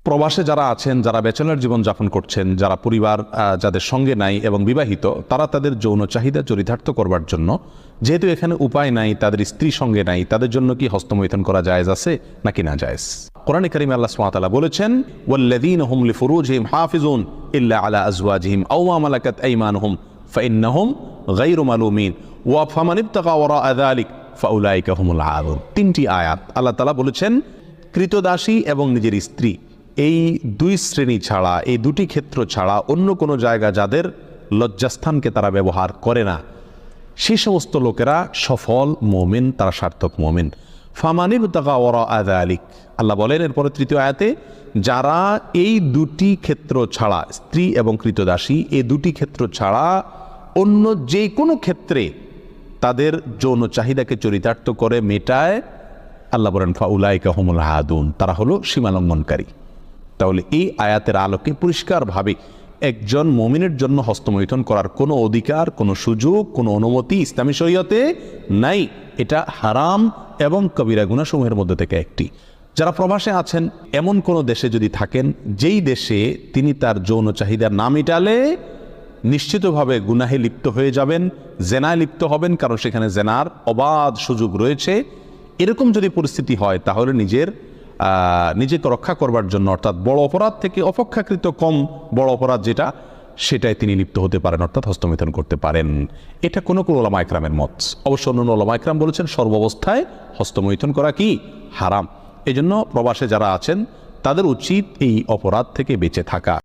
প্রবাসে যারা আছেন, যারা ব্যাচেলর জীবন যাপন করছেন, যারা পরিবার যাদের সঙ্গে নাই এবং বিবাহিত, তারা তাদের যৌন চাহিদা চরিতার্থ করবার জন্য, যেহেতু এখানে উপায় নাই, তাদের স্ত্রী সঙ্গে নাই, তাদের জন্য কি হস্তমৈথুন করা জায়েজ আছে নাকি না জায়েজ? কোরআনে কারিমে আল্লাহ সুবহানাহু ওয়া তাআলা বলেছেন, ওয়াল্লাযীনা হুম লিফুরুজিহিম হাফিজুন ইল্লা আলা আজওয়াজিহিম আও মা মালাকাত আইমানুহুম ফাইন্নাহুম গায়রু মালুমিন ওয়া ফামান ইবতাগা ওয়ারাআ যালিক ফাউলাইকা হুমুল আদুন। তিনটি আয়াত আল্লাহ তাআলা বলেছেন, কৃতদাসী এবং নিজের স্ত্রী, এই দুই শ্রেণী ছাড়া, এই দুটি ক্ষেত্র ছাড়া অন্য কোনো জায়গা যাদের লজ্জাস্থানকে তারা ব্যবহার করে না, সেই সমস্ত লোকেরা সফল মুমিন, তারা সার্থক মুমিন। ফামানিব তাকা ওরা আযালিক, আল্লাহ বলেন এরপরে তৃতীয় আয়াতে, যারা এই দুটি ক্ষেত্র ছাড়া, স্ত্রী এবং কৃতদাসী, এই দুটি ক্ষেত্র ছাড়া অন্য যে কোনো ক্ষেত্রে তাদের যৌন চাহিদাকে চরিতার্থ করে মেটায়, আল্লাহ বলেন ফাউলাইকা হুমুল আদুন, তারা হলো সীমালঙ্ঘনকারী। তাহলে এই আয়াতের আলোকে পরিষ্কারভাবে একজন মুমিনের জন্য হস্তমৈথুন করার কোনো অধিকার, কোনো সুযোগ, কোনো অনুমতি ইসলামী শরীয়তে নাই। এটা হারাম এবং কবিরা গুনাহসমূহের মধ্যে থেকে একটি। যারা প্রবাসে আছেন, এমন কোনো দেশে যদি থাকেন যেই দেশে তিনি তার যৌন চাহিদা না মেটালে নিশ্চিতভাবে গুনাহে লিপ্ত হয়ে যাবেন, জেনায় লিপ্ত হবেন, কারণ সেখানে জেনার অবাধ সুযোগ রয়েছে, এরকম যদি পরিস্থিতি হয় তাহলে নিজেকে রক্ষা করবার জন্য, অর্থাৎ বড় অপরাধ থেকে অপেক্ষাকৃত কম বড় অপরাধ যেটা, সেটাই তিনি লিপ্ত হতে পারেন, অর্থাৎ হস্তমৈথুন করতে পারেন। এটা কোনো কোনো ওলামা ইকরামের মত। অবশ্য অন্য ওলামা ইকরাম বলেছেন সর্বাবস্থায় হস্তমৈথুন করা কি হারাম। এই জন্য প্রবাসে যারা আছেন তাদের উচিত এই অপরাধ থেকে বেঁচে থাকা।